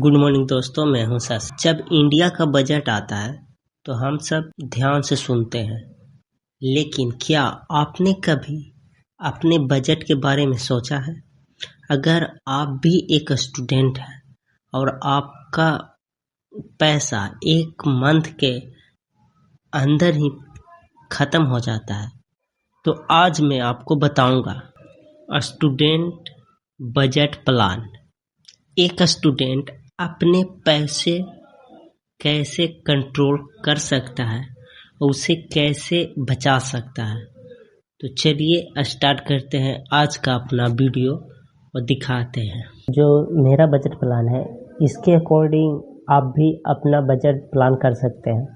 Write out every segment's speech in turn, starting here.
Good morning दोस्तों, मैं हूं शशि। जब इंडिया का बजट आता है तो हम सब ध्यान से सुनते हैं, लेकिन क्या आपने कभी अपने बजट के बारे में सोचा है? अगर आप भी एक स्टूडेंट हैं और आपका पैसा एक मंथ के अंदर ही खत्म हो जाता है, तो आज मैं आपको बताऊंगा स्टूडेंट बजट प्लान। एक स्टूडेंट अपने पैसे कैसे कंट्रोल कर सकता है और उसे कैसे बचा सकता है। तो चलिए स्टार्ट करते हैं आज का अपना वीडियो और दिखाते हैं जो मेरा बजट प्लान है। इसके अकॉर्डिंग आप भी अपना बजट प्लान कर सकते हैं।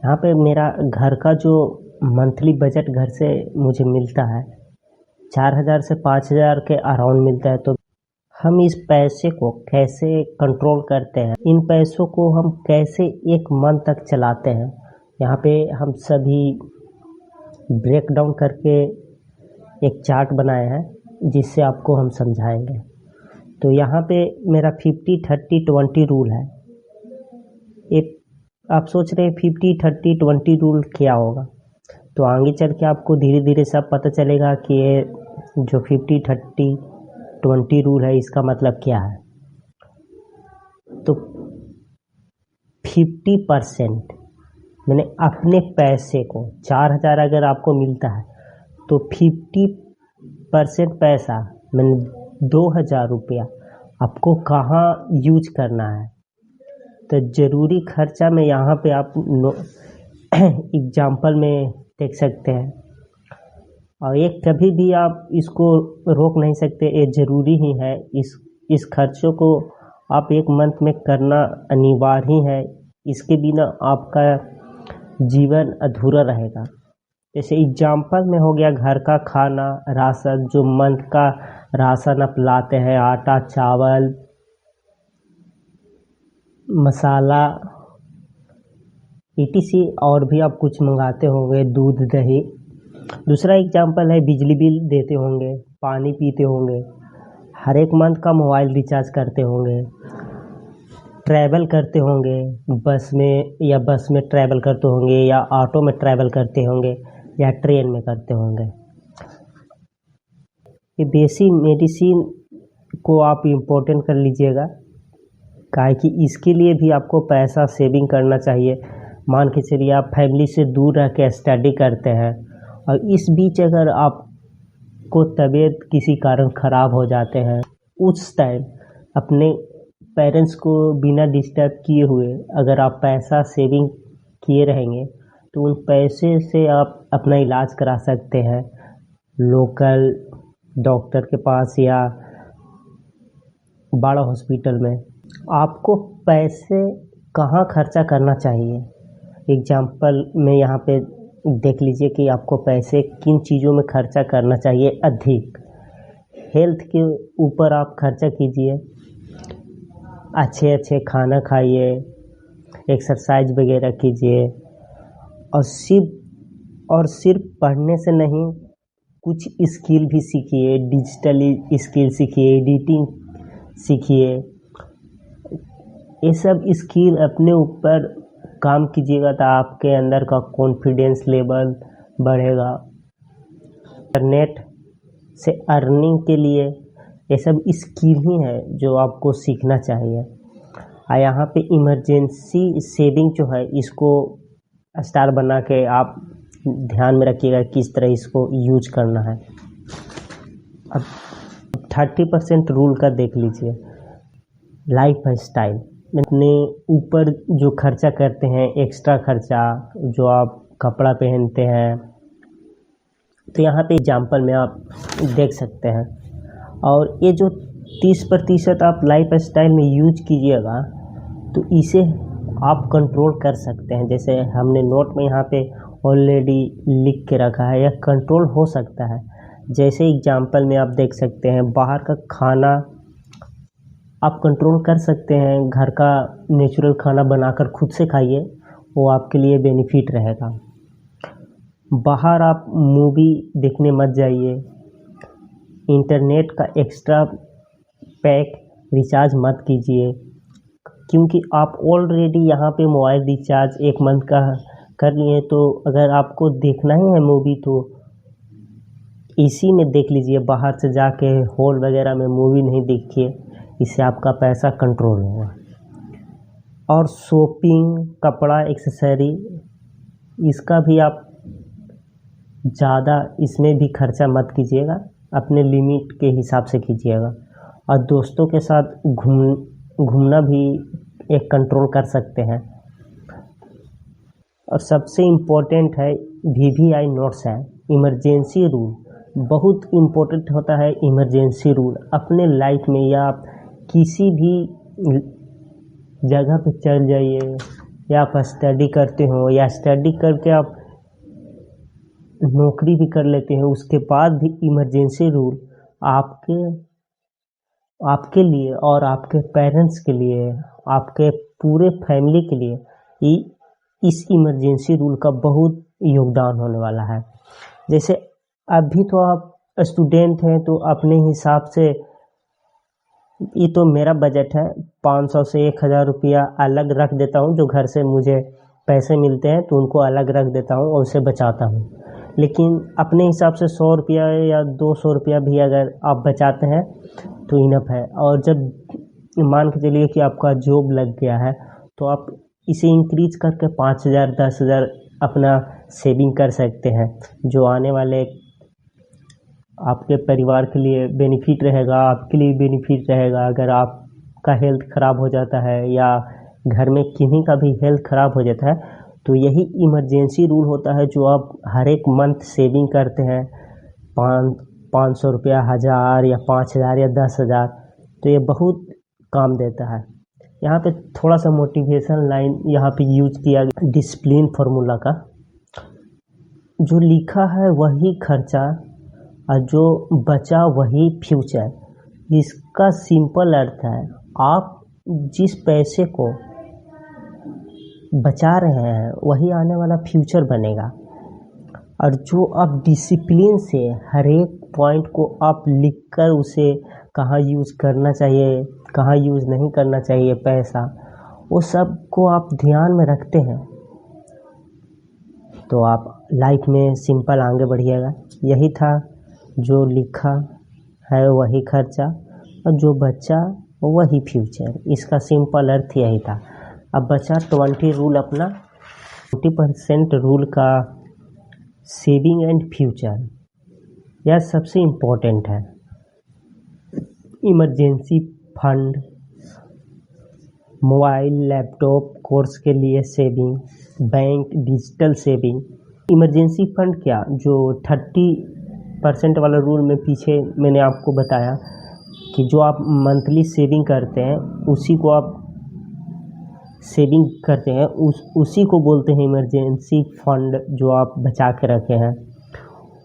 यहाँ पे मेरा घर का जो मंथली बजट घर से मुझे मिलता है 4000 से 5000 के अराउंड मिलता है। तो हम इस पैसे को कैसे कंट्रोल करते हैं, इन पैसों को हम कैसे एक मंथ तक चलाते हैं, यहाँ पे हम सभी ब्रेक डाउन करके एक चार्ट बनाए हैं जिससे आपको हम समझाएंगे। तो यहाँ पे मेरा 50-30-20 रूल है। एक आप सोच रहे हैं 50-30-20 रूल क्या होगा, तो आगे चल के आपको धीरे धीरे सब पता चलेगा कि ये जो 50-30-20 रूल है इसका मतलब क्या है। तो 50% मैंने अपने पैसे को 4000 अगर आपको मिलता है तो 50% पैसा मैंने 2000 रुपया आपको कहाँ यूज करना है। तो ज़रूरी खर्चा में यहाँ पे आप एग्जाम्पल में देख सकते हैं, और ये कभी भी आप इसको रोक नहीं सकते, ये ज़रूरी ही है। इस खर्चों को आप एक मंथ में करना अनिवार्य ही है, इसके बिना आपका जीवन अधूरा रहेगा। जैसे एग्जाम्पल में हो गया घर का खाना, राशन, जो मंथ का राशन आप लाते हैं, आटा, चावल, मसाला, etc, और भी आप कुछ मंगाते होंगे, दूध, दही। दूसरा एग्जाम्पल है बिजली बिल देते होंगे, पानी पीते होंगे, हर एक मंथ का मोबाइल रिचार्ज करते होंगे, ट्रैवल करते होंगे, बस में ट्रैवल करते होंगे, या ऑटो में ट्रैवल करते होंगे, या ट्रेन में करते होंगे। ये बेसिक मेडिसिन को आप इम्पोर्टेंट कर लीजिएगा, काहे कि इसके लिए भी आपको पैसा सेविंग करना चाहिए। मान के चलिए आप फैमिली से दूर रह के स्टडी करते हैं और इस बीच अगर आपको तबीयत किसी कारण ख़राब हो जाते हैं, उस टाइम अपने पेरेंट्स को बिना डिस्टर्ब किए हुए अगर आप पैसा सेविंग किए रहेंगे तो उन पैसे से आप अपना इलाज करा सकते हैं लोकल डॉक्टर के पास या बड़ा हॉस्पिटल में। आपको पैसे कहाँ खर्चा करना चाहिए, एग्जाम्पल में यहाँ पे देख लीजिए कि आपको पैसे किन चीज़ों में खर्चा करना चाहिए अधिक। हेल्थ के ऊपर आप खर्चा कीजिए, अच्छे खाना खाइए, एक्सरसाइज वगैरह कीजिए, और सिर्फ पढ़ने से नहीं, कुछ स्किल भी सीखिए, डिजिटली स्किल सीखिए, एडिटिंग सीखिए। ये सब स्किल अपने ऊपर काम कीजिएगा तो आपके अंदर का कॉन्फिडेंस लेवल बढ़ेगा। इंटरनेट से अर्निंग के लिए ये सब स्किल ही है जो आपको सीखना चाहिए। और यहाँ पे इमरजेंसी सेविंग जो है इसको स्टार बना के आप ध्यान में रखिएगा किस तरह इसको यूज करना है। अब 30% रूल का देख लीजिए, लाइफ स्टाइल। अपने ऊपर जो खर्चा करते हैं, एक्स्ट्रा खर्चा जो आप कपड़ा पहनते हैं, तो यहाँ पे एग्जाम्पल में आप देख सकते हैं। और ये जो 30% आप लाइफ स्टाइल में यूज कीजिएगा तो इसे आप कंट्रोल कर सकते हैं। जैसे हमने नोट में यहाँ पे ऑलरेडी लिख के रखा है, यह कंट्रोल हो सकता है। जैसे एग्जाम्पल में आप देख सकते हैं, बाहर का खाना आप कंट्रोल कर सकते हैं। घर का नेचुरल खाना बनाकर खुद से खाइए, वो आपके लिए बेनिफिट रहेगा। बाहर आप मूवी देखने मत जाइए, इंटरनेट का एक्स्ट्रा पैक रिचार्ज मत कीजिए, क्योंकि आप ऑलरेडी यहाँ पे मोबाइल रिचार्ज 1 मंथ का कर लिए, तो अगर आपको देखना ही है मूवी तो इसी में देख लीजिए, बाहर से जाके हॉल वगैरह में मूवी नहीं देखिए, इससे आपका पैसा कंट्रोल होगा। और शॉपिंग, कपड़ा, एक्सेसरी, इसका भी आप ज़्यादा इसमें भी खर्चा मत कीजिएगा, अपने लिमिट के हिसाब से कीजिएगा। और दोस्तों के साथ घूमना भी एक कंट्रोल कर सकते हैं। और सबसे इम्पोर्टेंट है VVI नोट्स है, इमरजेंसी रूल बहुत इम्पोर्टेंट होता है। इमरजेंसी रूल अपने लाइफ में या किसी भी जगह पे चल जाइए, या आप स्टडी करते हो या स्टडी करके आप नौकरी भी कर लेते हैं, उसके बाद भी इमरजेंसी रूल आपके लिए और आपके पेरेंट्स के लिए, आपके पूरे फैमिली के लिए इस इमरजेंसी रूल का बहुत योगदान होने वाला है। जैसे अभी तो आप स्टूडेंट हैं तो अपने हिसाब से, ये तो मेरा बजट है, 500 से 1000 रुपया अलग रख देता हूँ। जो घर से मुझे पैसे मिलते हैं तो उनको अलग रख देता हूँ और उसे बचाता हूँ। लेकिन अपने हिसाब से 100 रुपया या 200 रुपया भी अगर आप बचाते हैं तो इनफ है। और जब मान के चलिए कि आपका जॉब लग गया है तो आप इसे इंक्रीज करके 5000 10,000 अपना सेविंग कर सकते हैं, जो आने वाले आपके परिवार के लिए बेनिफिट रहेगा, आपके लिए बेनिफिट रहेगा। अगर आपका हेल्थ ख़राब हो जाता है या घर में किन्हीं का भी हेल्थ ख़राब हो जाता है तो यही इमरजेंसी रूल होता है, जो आप हर एक मंथ सेविंग करते हैं, 500 रुपया, 1000 या 5000 या 10,000, तो ये बहुत काम देता है। यहाँ पे थोड़ा सा मोटिवेशन लाइन यहाँ पे यूज किया गया डिसिप्लिन फार्मूला का। जो लिखा है वही खर्चा और जो बचा वही फ्यूचर। इसका सिंपल अर्थ है, आप जिस पैसे को बचा रहे हैं वही आने वाला फ्यूचर बनेगा। और जो आप डिसिप्लिन से हर एक पॉइंट को आप लिखकर उसे कहाँ यूज़ करना चाहिए, कहाँ यूज़ नहीं करना चाहिए पैसा, वो सब को आप ध्यान में रखते हैं तो आप लाइफ में सिंपल आगे बढ़िएगा। यही था, जो लिखा है वही खर्चा और जो बचा वही फ्यूचर। इसका सिंपल अर्थ यही था। अब बचा 20 रूल, अपना 20% रूल का सेविंग एंड फ्यूचर। यह सबसे इम्पोर्टेंट है। Emergency fund, mobile, laptop, course के लिए saving, bank, digital saving. Emergency fund क्या, जो 30% वाला रूल में पीछे मैंने आपको बताया कि जो आप मंथली सेविंग करते हैं उसी को आप सेविंग करते हैं, उसी को बोलते हैं इमरजेंसी फंड, जो आप बचा के रखे हैं।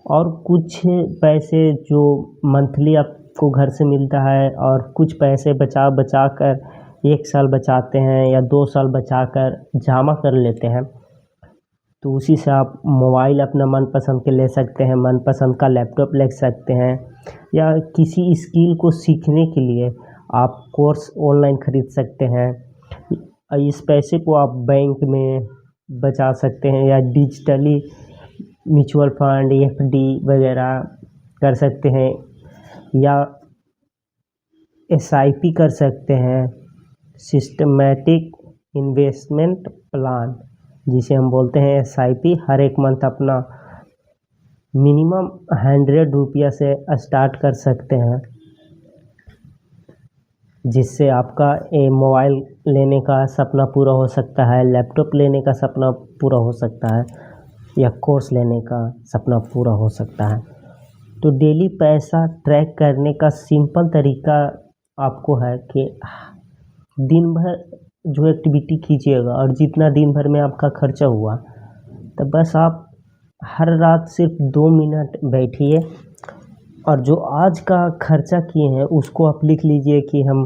और कुछ पैसे जो मंथली आपको घर से मिलता है और कुछ पैसे बचा कर 1 साल बचाते हैं या 2 साल बचा कर जमा कर लेते हैं, तो उसी से आप मोबाइल अपना मनपसंद के ले सकते हैं, मनपसंद का लैपटॉप ले सकते हैं, या किसी स्किल को सीखने के लिए आप कोर्स ऑनलाइन ख़रीद सकते हैं। इस पैसे को आप बैंक में बचा सकते हैं या डिजिटली म्यूचुअल फंड, FD वगैरह कर सकते हैं, या SIP कर सकते हैं, सिस्टमैटिक इन्वेस्टमेंट प्लान जिसे हम बोलते हैं SIP। हर एक मंथ अपना मिनिमम 100 रुपया से स्टार्ट कर सकते हैं, जिससे आपका मोबाइल लेने का सपना पूरा हो सकता है, लैपटॉप लेने का सपना पूरा हो सकता है, या कोर्स लेने का सपना पूरा हो सकता है। तो डेली पैसा ट्रैक करने का सिंपल तरीका आपको है कि दिन भर जो एक्टिविटी कीजिएगा और जितना दिन भर में आपका खर्चा हुआ, तो बस आप हर रात सिर्फ 2 मिनट बैठिए और जो आज का खर्चा किए हैं उसको आप लिख लीजिए कि हम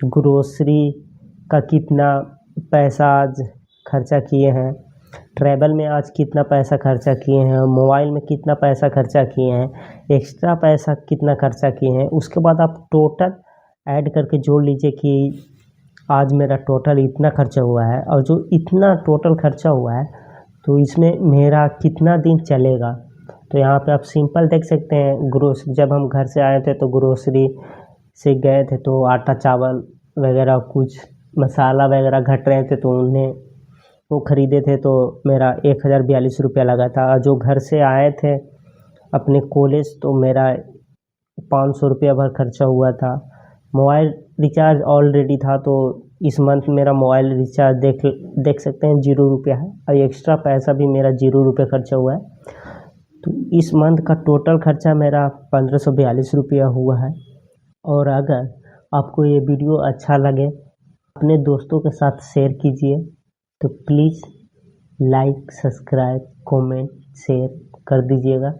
ग्रोसरी का कितना पैसा आज खर्चा किए हैं, ट्रैवल में आज कितना पैसा खर्चा किए हैं, मोबाइल में कितना पैसा खर्चा किए हैं, एक्स्ट्रा पैसा कितना खर्चा किए हैं। उसके बाद आप टोटल ऐड करके जोड़ लीजिए कि आज मेरा टोटल इतना खर्चा हुआ है, और जो इतना टोटल खर्चा हुआ है तो इसमें मेरा कितना दिन चलेगा। तो यहाँ पे आप सिंपल देख सकते हैं, जब हम घर से आए थे तो ग्रोसरी से गए थे तो आटा चावल वगैरह कुछ मसाला वगैरह घट रहे थे तो उन्हें वो ख़रीदे थे, तो मेरा 1042 रुपया लगा था। और जो घर से आए थे अपने कॉलेज तो मेरा 500 रुपया भर खर्चा हुआ था। मोबाइल रिचार्ज ऑलरेडी था, तो इस मंथ मेरा मोबाइल रिचार्ज देख सकते हैं 0 रुपया है, और एक्स्ट्रा पैसा भी मेरा 0 रुपये खर्चा हुआ है। तो इस मंथ का टोटल खर्चा मेरा 1542 रुपया हुआ है। और अगर आपको ये वीडियो अच्छा लगे अपने दोस्तों के साथ शेयर कीजिए, तो please like, subscribe, comment, share कर दीजिएगा।